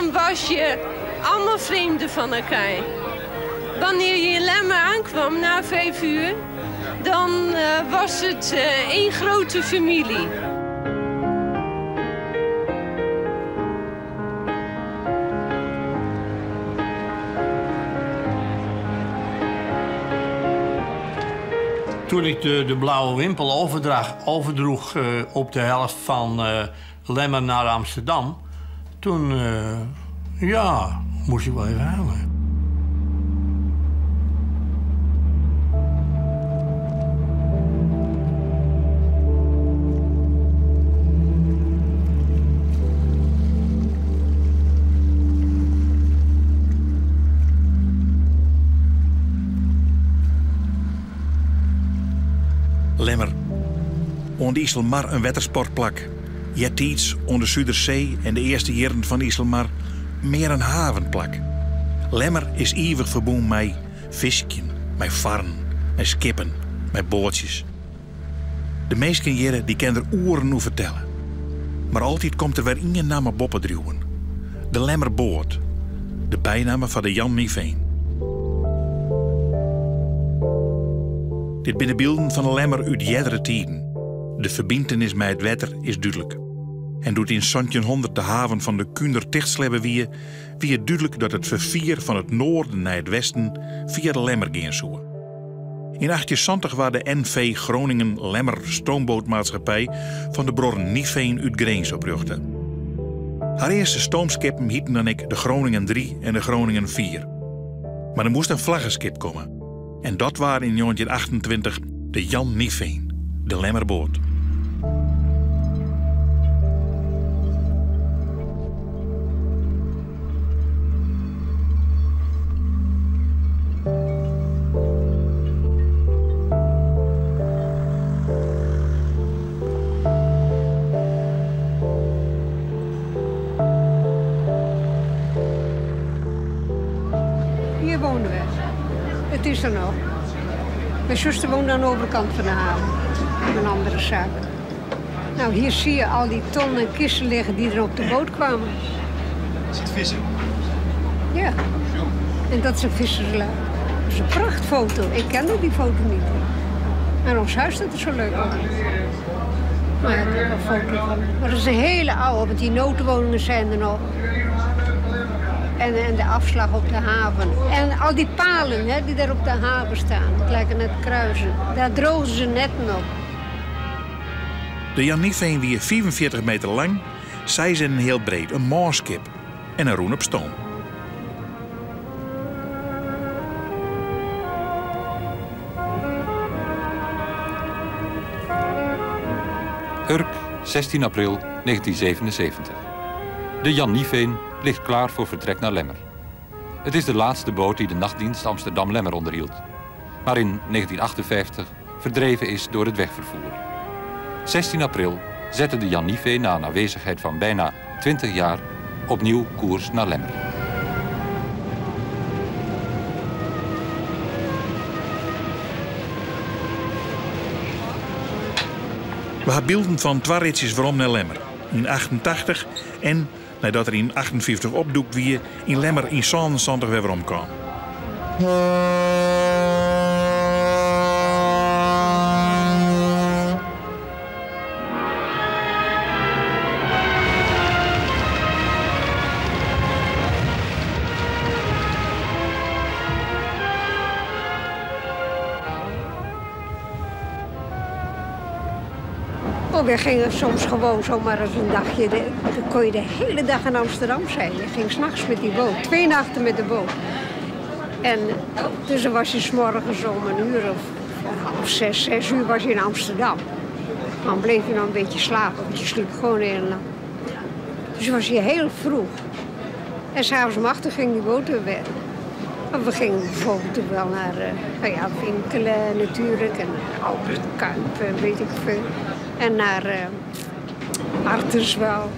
dan was je allemaal vreemden van elkaar. Wanneer je in Lemmer aankwam na 5 uur, dan was het één grote familie. Toen ik de Blauwe Wimpel overdroeg op de helft van Lemmer naar Amsterdam, toen moest ik wel even huilen. Lemmer. Onder IJsselmar een watersportplak. Jettiets onder Zuiderzee en de eerste jaren van IJsselmar meer een havenplak. Lemmer is eeuwig verbonden met visken, met varren, met skippen, met bootjes. De meesten jaren die kennen er oren over vertellen. Maar altijd komt er weer één naam boppen druwen. De Lemmerboot. De bijnaam van de Jan Niveen. Dit zijn beelden van een Lemmer uit jerdere tijden. De verbintenis met het water is duidelijk. En doet in 1700 de haven van de Kunder dichtslebben wie het duidelijk dat het vervier van het noorden naar het westen via de Lemmer ging zou. In 1870 was de NV Groningen Lemmer stoombootmaatschappij van de broer Niveen uit Greens oprichten. Haar eerste stoomskippen hieten dan ik de Groningen 3 en de Groningen 4. Maar er moest een vlaggenskip komen. En dat waren in 1928 de Jan Niveen, de Lemmerboot. Hier wonen we. Het is er nog. Mijn zuster woont aan de overkant van de haven. Een andere zaak. Nou, hier zie je al die tonnen en kisten liggen die er op de boot kwamen. Is het vissen? Ja. En dat is een visserslui. Dat is een prachtfoto. Ik kende die foto niet. En ons huis dat is zo leuk uit. Maar ik heb er een foto van. Maar dat is een hele oude, want die notenwoningen zijn er nog. En de afslag op de haven. En al die palen hè, die daar op de haven staan, het lijken net kruisen. Daar drogen ze net nog. De Jan Niveen wie 45 meter lang, zij zijn heel breed, een maanskip en een roen op stoom. Urk, 16 april 1977. De Jan Niveen ligt klaar voor vertrek naar Lemmer. Het is de laatste boot die de nachtdienst Amsterdam-Lemmer onderhield, maar in 1958 verdreven is door het wegvervoer. 16 april zette de Jan Niveen na een afwezigheid van bijna 20 jaar opnieuw koers naar Lemmer. We hebben beelden van 2 ritjes waarom naar Lemmer. In 88 en nadat er in 48 opdoekt wie in Lemmer in 77 weer omkwam. Oh, we gingen soms gewoon zomaar eens een dagje. Dan kon je de hele dag in Amsterdam zijn. Je ging 's nachts met die boot. 2 nachten met de boot. En dus dan was je 's morgens om 1 uur of 5, 6 uur was je in Amsterdam. Dan bleef je nog een beetje slapen, want je sliep gewoon heel lang. Dus was je heel vroeg. En s'avonds om 8 ging die boot weer weg. We gingen bijvoorbeeld wel naar winkelen natuurlijk. En Albert Kuip, weet ik veel. En naar Artenswouw.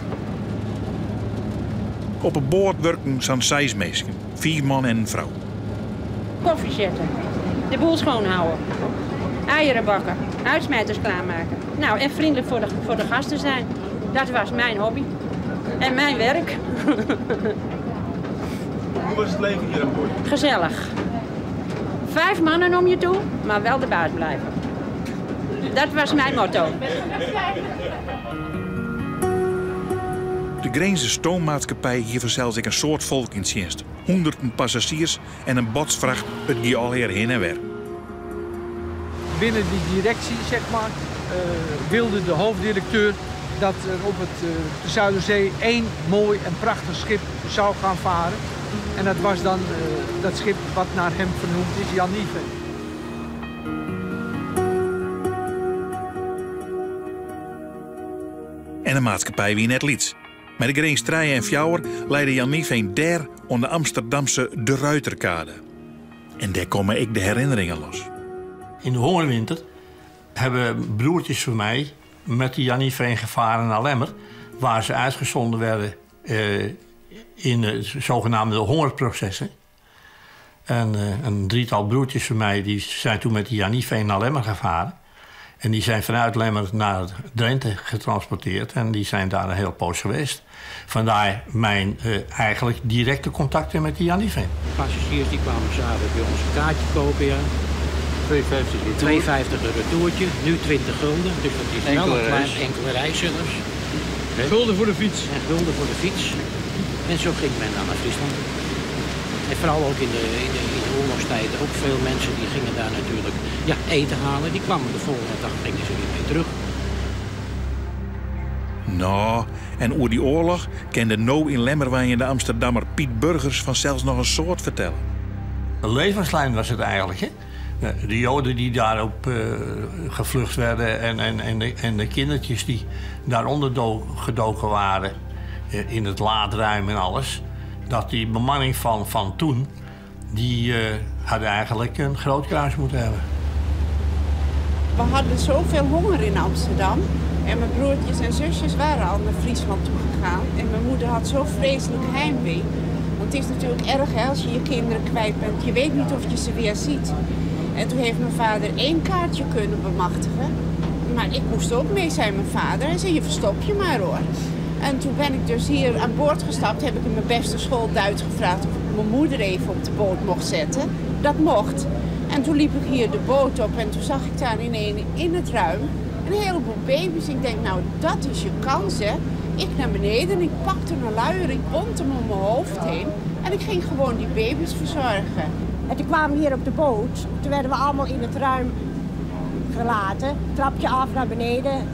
Op een boord werken zo'n 6 mensen, 4 man en een vrouw. Koffie zetten, de boel schoonhouden, eieren bakken, uitsmijters klaarmaken. Nou, en vriendelijk voor de gasten zijn. Dat was mijn hobby. En mijn werk. Hoe was het leven hier aan boord? Gezellig. 5 mannen om je toe, maar wel de baas blijven. Dat was mijn motto. De Greense stoommaatschappij hier verzelt ik een soort volk in dienst. Honderden passagiers en een botsvracht het die al heen en weer. Binnen die directie, zeg maar, wilde de hoofddirecteur dat er op de Zuiderzee 1 mooi en prachtig schip zou gaan varen. En dat was dan dat schip wat naar hem vernoemd is, Jan Nieveen. En de maatschappij wie net liets. Met de Greens 3 en 4 leidde Jan Nieveen daar aan de Amsterdamse De Ruiterkade. En daar komen ik de herinneringen los. In de hongerwinter hebben broertjes van mij met de Jan Nieveen gevaren naar Lemmer, waar ze uitgezonden werden in de zogenaamde hongerprocessen. En een drietal broertjes van mij die zijn toen met de Jan Nieveen naar Lemmer gevaren. En die zijn vanuit Lemmer naar Drenthe getransporteerd en die zijn daar een hele poos geweest. Vandaar mijn eigenlijk directe contacten met de Jan Nieveen. Passagiers die kwamen s'avonds bij ons een kaartje kopen, ja. 2,50 een retourtje, nu 20 gulden. Dus dat is wel een klein enkele reizigers. Gulden voor de fiets. En gulden voor de fiets. En zo ging men dan naar Friesland. En vooral ook in de oorlogstijd ook veel mensen die gingen daar natuurlijk eten halen. Die kwamen de volgende dag, gingen ze weer mee terug. Nou, en over die oorlog kende no in Lemmerwijn de Amsterdammer Piet Burgers vanzelfs nog een soort vertellen. Een levenslijn was het eigenlijk, hè? De Joden die daarop gevlucht werden en de kindertjes die daaronder gedoken waren in het laadruim en alles. Dat die bemanning van toen, die hadden eigenlijk een groot kruis moeten hebben. We hadden zoveel honger in Amsterdam. En mijn broertjes en zusjes waren al naar Friesland toe gegaan. En mijn moeder had zo vreselijk heimwee. Want het is natuurlijk erg hè, als je je kinderen kwijt bent. Je weet niet of je ze weer ziet. En toen heeft mijn vader 1 kaartje kunnen bemachtigen. Maar ik moest ook mee, zei mijn vader. Hij zei, je verstop je maar hoor. En toen ben ik dus hier aan boord gestapt. Heb ik in mijn beste school Duits gevraagd of ik mijn moeder even op de boot mocht zetten. Dat mocht. En toen liep ik hier de boot op en toen zag ik daar in het ruim een heleboel baby's. Ik denk, nou dat is je kans hè. Ik naar beneden en ik pakte een luier, ik bond hem om mijn hoofd heen. En ik ging gewoon die baby's verzorgen. En toen kwamen we hier op de boot. Toen werden we allemaal in het ruim gelaten. Trapje af naar beneden.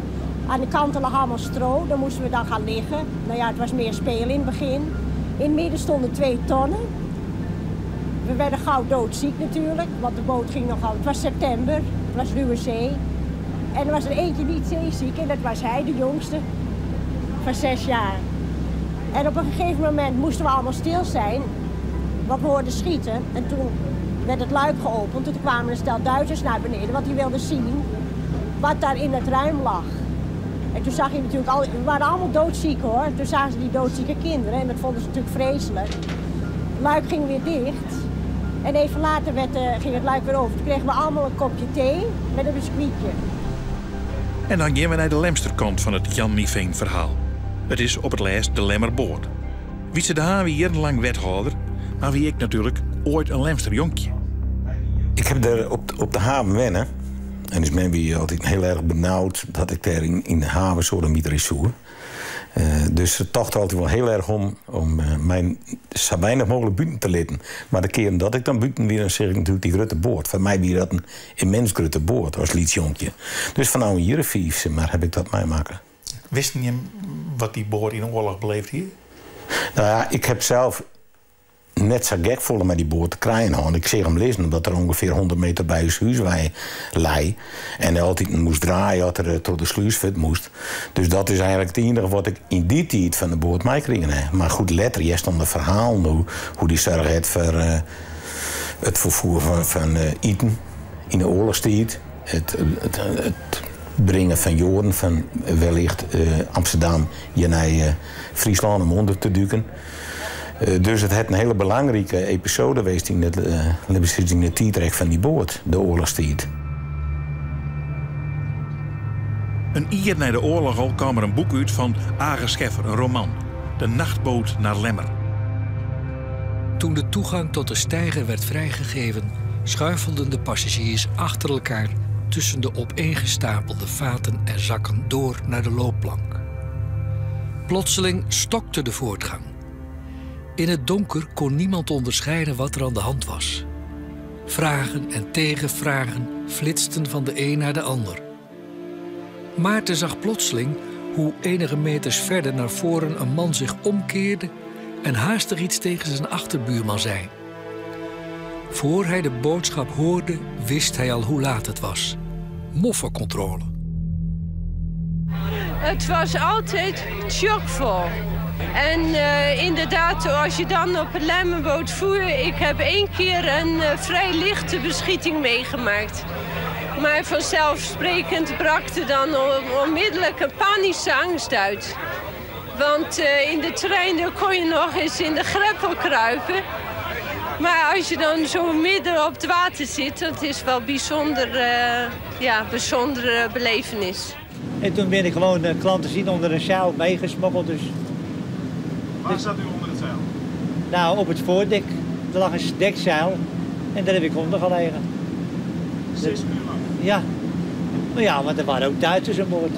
Aan de kanten lag allemaal stro. Daar moesten we dan gaan liggen. Nou ja, het was meer spelen in het begin. In het midden stonden 2 tonnen. We werden gauw doodziek natuurlijk. Want de boot ging nogal... Het was september. Het was ruwe zee. En er was er eentje niet zeeziek. En dat was hij, de jongste. Van 6 jaar. En op een gegeven moment moesten we allemaal stil zijn. Want we hoorden schieten. En toen werd het luik geopend. En toen kwamen een stel Duitsers naar beneden. Want die wilden zien wat daar in het ruim lag. En toen zag je natuurlijk al... We waren allemaal doodziek hoor. Toen zagen ze die doodzieke kinderen. En dat vonden ze natuurlijk vreselijk. Het luik ging weer dicht. En even later ging het luik weer over. Toen kregen we allemaal een kopje thee met een biscuitje. En dan gaan we naar de Lemsterkant van het Jan Nieveen verhaal. Het is op het laatst de Lemmerboord. Wietse de Haan wie jarenlang wethouder, maar wie ik natuurlijk ooit een Lemster jonkje. Ik heb daar op de haven wennen. En dus ben ik altijd heel erg benauwd dat ik daar in de haven zo de mieter is zoeken. Dus het tocht altijd wel heel erg om mijn zo weinig mogelijk buiten te litten. Maar de keren dat ik dan buiten weer, dan zeg ik natuurlijk die grote boord. Voor mij weer dat een immens grote boord als liedjonkje. Dus van nou hier een 5, maar heb ik dat meemaken. Wist je wat die boord in de oorlog beleefd hier? Nou ja, ik heb zelf net zo gek voelen met die boord te krijgen. Ik zeg hem lezen dat er ongeveer 100 meter bij ons huis lei. En hij altijd moest draaien dat er tot de sluisvet moest. Dus dat is eigenlijk het enige wat ik in die tijd van de boord meekregen. Maar goed, letter, je stond een verhaal hoe die zorg heeft voor het vervoer van eten in de oorlogstijd. Het brengen van Joden van wellicht Amsterdam naar Friesland om onder te duiken. Dus het heeft een hele belangrijke episode geweest in de tijdrek van die boot, de oorlogstijd. Een jaar na de oorlog al kwam er een boek uit van Age Scheffer, een roman. de nachtboot naar Lemmer. Toen de toegang tot de steiger werd vrijgegeven, schuifelden de passagiers achter elkaar tussen de opeengestapelde vaten en zakken door naar de loopplank. Plotseling stokte de voortgang. In het donker kon niemand onderscheiden wat er aan de hand was. Vragen en tegenvragen flitsten van de een naar de ander. Maarten zag plotseling hoe enige meters verder naar voren een man zich omkeerde en haastig iets tegen zijn achterbuurman zei. Voor hij de boodschap hoorde, wist hij al hoe laat het was. Moffencontrole. Het was altijd chockvol. En inderdaad, als je dan op een Lemmerboot voer... Ik heb 1 keer een vrij lichte beschieting meegemaakt. Maar vanzelfsprekend brak er dan onmiddellijk een panische angst uit. Want in de trein kon je nog eens in de greppel kruipen. Maar als je dan zo midden op het water zit, dat is wel bijzondere belevenis. En toen ben ik gewoon klanten zien onder een zeil meegesmokkeld. Dus. Waar zat u onder het zeil? Nou, op het voordek. Er lag een dekzeil en daar heb ik onder gelegen. 6 uur lang? Ja. Maar ja, want er waren ook Duitsers aan boord.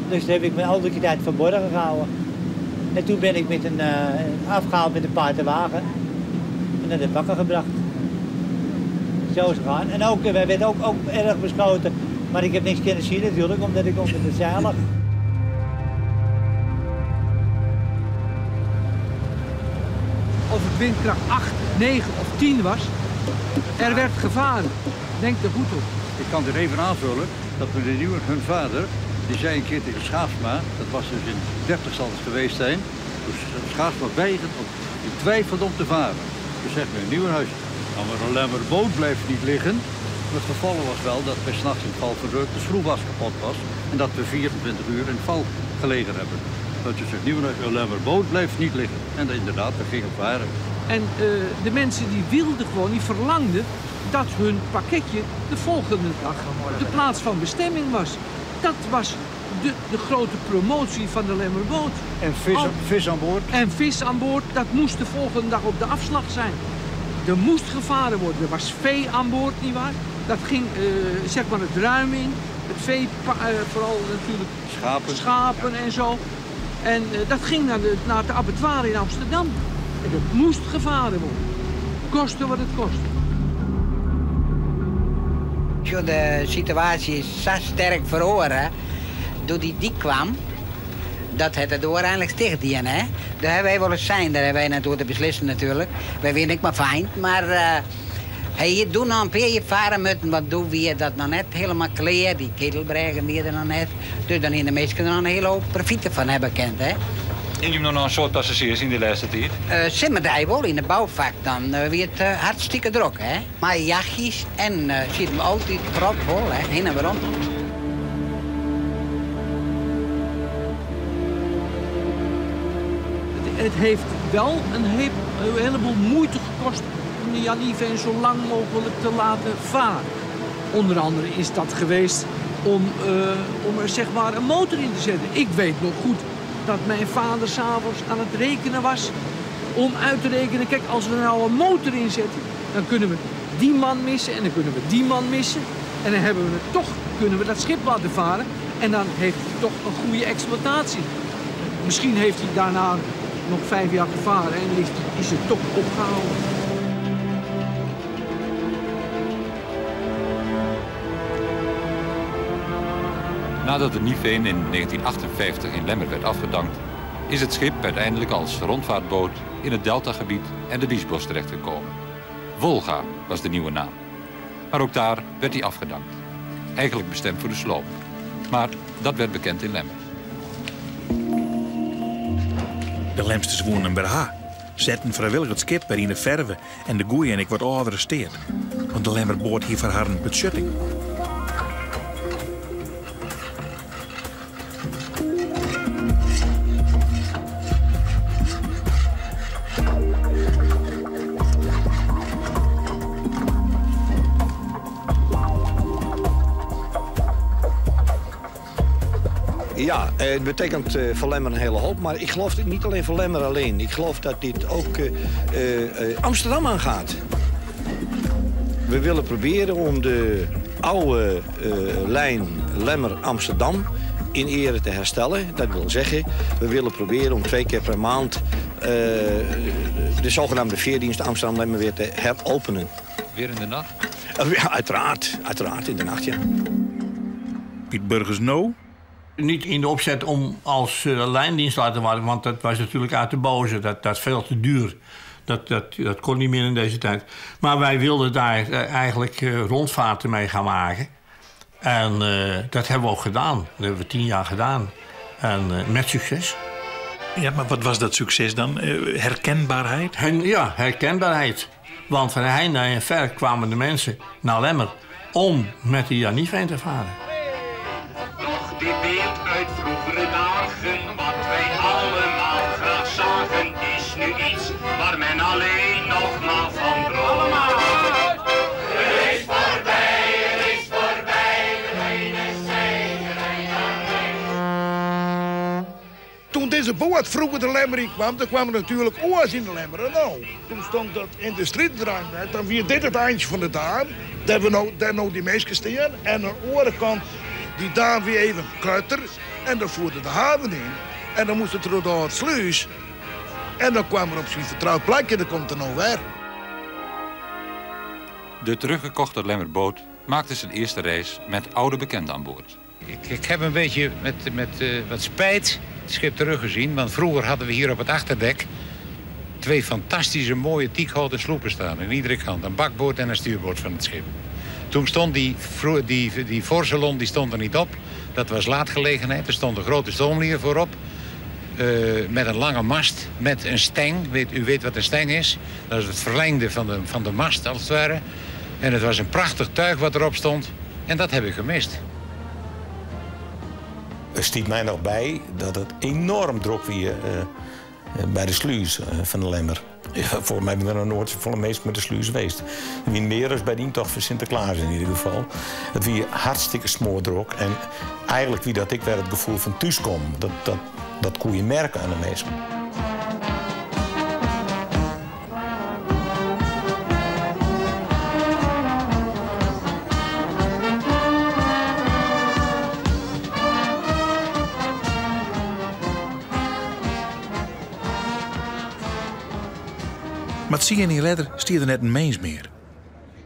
Dus daar heb ik me al die tijd verborgen gehouden. En toen ben ik afgehaald met een paardenwagen. En naar de bakken gebracht. Zo is het gaan. En ook, wij werden ook erg beschoten. Maar ik heb niks kunnen zien natuurlijk, omdat ik onder de zeil lag. Of het windkracht 8, 9 of 10 was, er werd gevaren. Denk er goed op. Ik kan er even aanvullen dat meneer Nieuwen, hun vader, die zei een keer tegen Schaafsma, dat was dus in 30 zal het geweest zijn, dus Schaafsma weigert, die twijfelde om te varen. Dus zegt meneer Nieuwenhuis, nou maar een Lemmerboot blijft niet liggen. Het geval was wel dat we 's nachts in het val verrukte de schroefwas kapot was en dat we 24 uur in het val gelegen hebben. Dus zegt Nieuwenhuis, een Lemmerboot blijft niet liggen. En inderdaad, we gingen varen. En de mensen die wilden gewoon, die verlangden dat hun pakketje de volgende dag op de plaats van bestemming was. Dat was de grote promotie van de Lemmerboot. En vis aan boord? En vis aan boord, dat moest de volgende dag op de afslag zijn. Er moest gevaren worden. Er was vee aan boord, nietwaar? Dat ging zeg maar het ruim in. Het vee, vooral natuurlijk schapen en zo. En dat ging naar het abattoir in Amsterdam. En dat moest gevaren worden. Koste wat het kostte. De situatie is zo sterk verhoren door die kwam, dat het door eigenlijk sticht die, hè. Daar hebben wij wel eens zijn, daar hebben wij natuurlijk te beslissen natuurlijk. Wij winnen ik maar fijn, maar hier doen nog een paar varen moeten, wat doen we dat nog net helemaal kleer, die ketelbregen die er nog net. Dus dan in de meesten er nog een hele hoop profieten van hebben kent, hè. En je hebt nog een soort passagiers in de laatste tijd? Simmerdij wel, in de bouwvak dan weer het hartstikke druk, hè. Maar jachtjes en zit hem altijd propvol, hè, heen en weer rond. Het heeft wel een heleboel moeite gekost om de Jan Yves zo lang mogelijk te laten varen. Onder andere is dat geweest om er zeg maar een motor in te zetten. Ik weet nog goed dat mijn vader 's avonds aan het rekenen was om uit te rekenen, kijk, als we nou een motor inzetten, dan kunnen we die man missen en dan kunnen we die man missen. En dan kunnen we dat schip laten varen en dan heeft hij toch een goede exploitatie. Misschien heeft hij daarna nog 5 jaar gevaren en is het toch opgehouden. Nadat de Niveen in 1958 in Lemmer werd afgedankt, is het schip uiteindelijk als rondvaartboot in het deltagebied en de Biesbos terechtgekomen. Volga was de nieuwe naam. Maar ook daar werd hij afgedankt. Eigenlijk bestemd voor de sloop. Maar dat werd bekend in Lemmer. De Lemsters woonden bij haar. Zetten vrijwillig het schip bij in de verve en de goeie en ik wordt gearresteerd. Want de Lemmerboot hier voor haar een beschutting. Ja, het betekent voor Lemmer een hele hoop. Maar ik geloof niet alleen voor Lemmer alleen. Ik geloof dat dit ook Amsterdam aangaat. We willen proberen om de oude lijn Lemmer-Amsterdam in ere te herstellen. Dat wil zeggen, we willen proberen om 2 keer per maand de zogenaamde veerdienst Amsterdam-Lemmer weer te heropenen. Weer in de nacht? Ja, uiteraard in de nacht, ja. Piet Burgers no? Niet in de opzet om als lijndienst laten worden, want dat was natuurlijk uit de boze. Dat is veel te duur. Dat kon niet meer in deze tijd. Maar wij wilden daar eigenlijk rondvaarten mee gaan maken. En dat hebben we ook gedaan. Dat hebben we 10 jaar gedaan. En met succes. Ja, maar wat was dat succes dan? Herkenbaarheid? Ja, herkenbaarheid. Want van heinde en ver kwamen de mensen naar Lemmer om met de Jan Nieveen te varen. Toch die beeld uit vroegere dagen, wat wij allemaal graag zagen, is nu iets waar men alleen nog maar van droomt. Er is voorbij, de ene Toen deze boot vroeger de Lemmer in kwam, dan kwamen natuurlijk oors in de Lemmer. Nou, toen stond dat industrie te draaien. Dan weer dit het eindje van de daan. Daar hebben we nou die meisjes staan. En aan de andere kant die daan weer even kutter. En dan voerde de haven in. En dan moest het er door het sluis. En dan kwam er op zijn vertrouwd plekje, dan komt er nou weer. De teruggekochte Lemmerboot maakte zijn eerste reis met oude bekenden aan boord. Ik heb een beetje met wat spijt het schip teruggezien. Want vroeger hadden we hier op het achterdek 2 fantastische mooie teakhouten sloepen staan. In iedere kant. Een bakboord en een stuurboord van het schip. Toen stond die voorsalon die stond er niet op. Dat was laadgelegenheid. Er stond een grote stoomlier voorop. Met een lange mast. Met een steng. U weet wat een steng is. Dat is het verlengde van de mast als het ware. En het was een prachtig tuig wat erop stond. En dat heb ik gemist. Er stiet mij nog bij dat het enorm druk weer bij de sluis van de Lemmer. Ja, volgens mij ben ik nog nooit volle meest met de sluis geweest. Wie meer is bij die toch voor Sinterklaas in ieder geval. Het weer hartstikke smoordruk. En eigenlijk wie dat ik weer het gevoel van thuiskom. Dat kon je merken aan de mensen. Maar zie je niet later, stierde net een mens meer.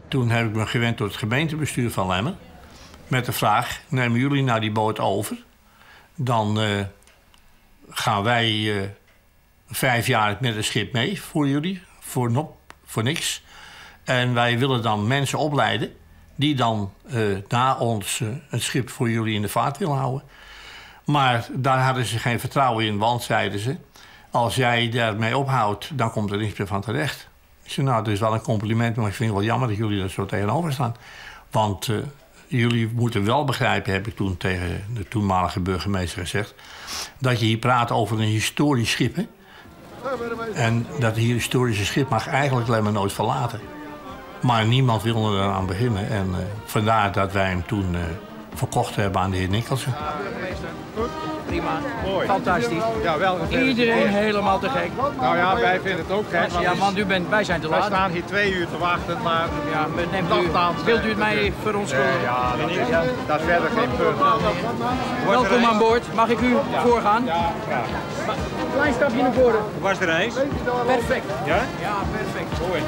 Toen heb ik me gewend tot het gemeentebestuur van Lemmer. Met de vraag, nemen jullie nou die boot over? Dan gaan wij 5 jaar met het schip mee voor jullie, voor niks. En wij willen dan mensen opleiden die dan na ons het schip voor jullie in de vaart willen houden. Maar daar hadden ze geen vertrouwen in, want zeiden ze, als jij daarmee ophoudt, dan komt er niets meer van terecht. Ik zei, nou, dat is wel een compliment, maar ik vind het wel jammer dat jullie er zo tegenover staan. Want jullie moeten wel begrijpen, heb ik toen tegen de toenmalige burgemeester gezegd, dat je hier praat over een historisch schip, hè? En dat historische schip mag eigenlijk Lemmer nooit verlaten. Maar niemand wilde eraan beginnen. En vandaar dat wij hem toen verkocht hebben aan de heer Nicholson. Prima. Mooi. Fantastisch. Ja, wel. Iedereen helemaal te gek. Nou ja, wij vinden het ook gek. Ja, want wij zijn te laat. Wij staan hier 2 uur te wachten, maar... Ja, wilt u het mij verontschuldigen? Ja, dat is verder geen punt. Welkom aan boord. Mag ik u voorgaan? Ja, graag. Klein stapje naar voren. Hoe was de reis? Perfect. Ja? Ja, perfect. Mooi.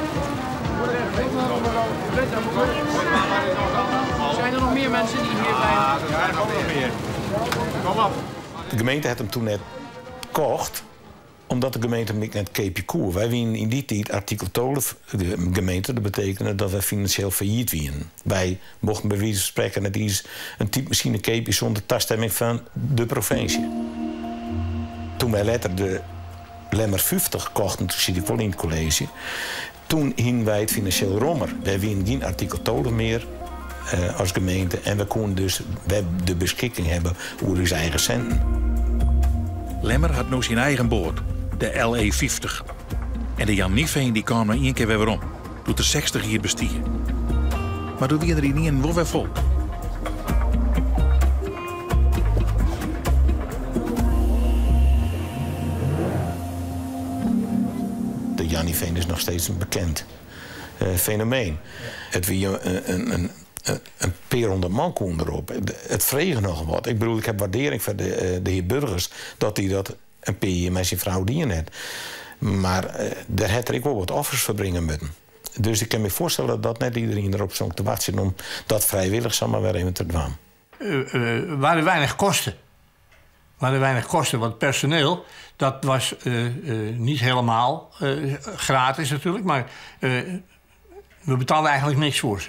Zijn er nog meer mensen die hier zijn? Ja, er zijn nog meer. Kom op. De gemeente had hem toen net gekocht, omdat de gemeente net Kepicoer. Wij waren in die tijd artikel 12, de gemeente, dat betekende dat wij financieel failliet waren. Wij mochten bij wijze van spreken net iets, een typemachine Kepi zonder taststemming van de provincie. Toen wij later de Lemmer 50 kochten, toen zit ik wel in het college. Toen hingen wij het financieel rommer. Wij hadden geen artikel 12 meer als gemeente. En we konden dus de beschikking hebben over onze eigen centen. Lemmer had nu zijn eigen boot, de LE50. En de Jan Nieveen die kwam nog 1 keer weer om. Doet er 60 hier bestieren. Maar toen weer er niet in wel weer volk. Janniveen is nog steeds een bekend fenomeen. Het wie een paar honderd man kon erop. Het vreeg nog wat. Ik bedoel, ik heb waardering voor de heer Burgers dat hij dat een paar met zijn vrouw dienen heeft. Maar daar had er ik wel wat offers verbrengen moeten. Dus ik kan me voorstellen dat net iedereen erop stond te wachten om dat vrijwillig samen weer even te doen. Waren weinig kosten. Want personeel, dat was niet helemaal gratis natuurlijk, maar we betaalden eigenlijk niks voor ze.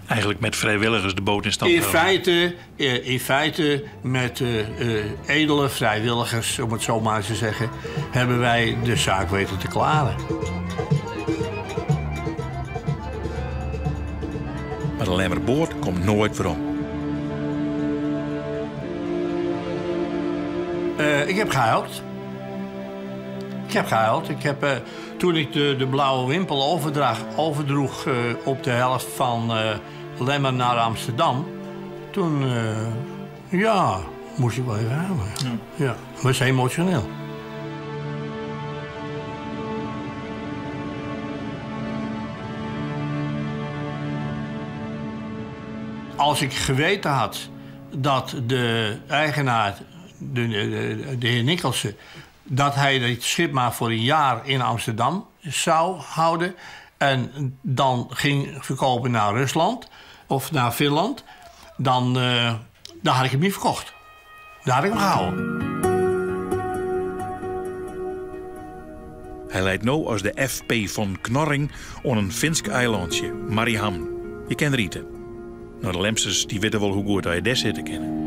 Eigenlijk met vrijwilligers de boot in stand houden. In feite met edele vrijwilligers, om het zo maar te zeggen, hebben wij de zaak weten te klaren. Maar de Lemmerboord komt nooit waarom. Ik heb gehuild. Toen ik de Blauwe Wimpel overdroeg op de helft van Lemmer naar Amsterdam. Toen, moest ik wel even huilen. Ja, was emotioneel. Als ik geweten had dat de eigenaar, de heer Nicholson, dat hij het schip maar voor een jaar in Amsterdam zou houden en dan ging verkopen naar Rusland of naar Finland, dan had ik hem niet verkocht. Daar had ik hem gehouden. Hij leidt nu als de FP van Knorring op een Finsk eilandje, Mariehamn. Je kent Rieten. Nou, de Lemsters die weten wel hoe goed hij daar zitten kennen.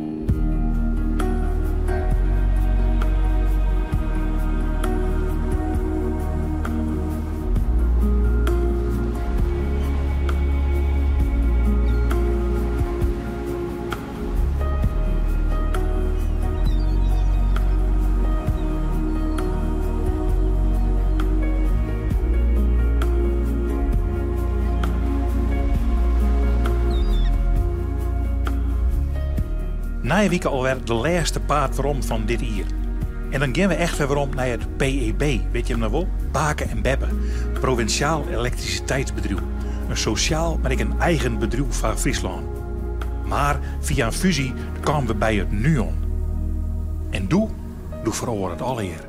Na een week alweer de laatste paard waarom van dit hier. En dan gaan we echt weer waarom naar het PEB. Weet je hem nou wel? Baken en Beppe. Provinciaal elektriciteitsbedrijf. Een sociaal, maar ik een eigen bedrijf van Friesland. Maar via een fusie kwamen we bij het NUON. En doe veroordeelt het allereer.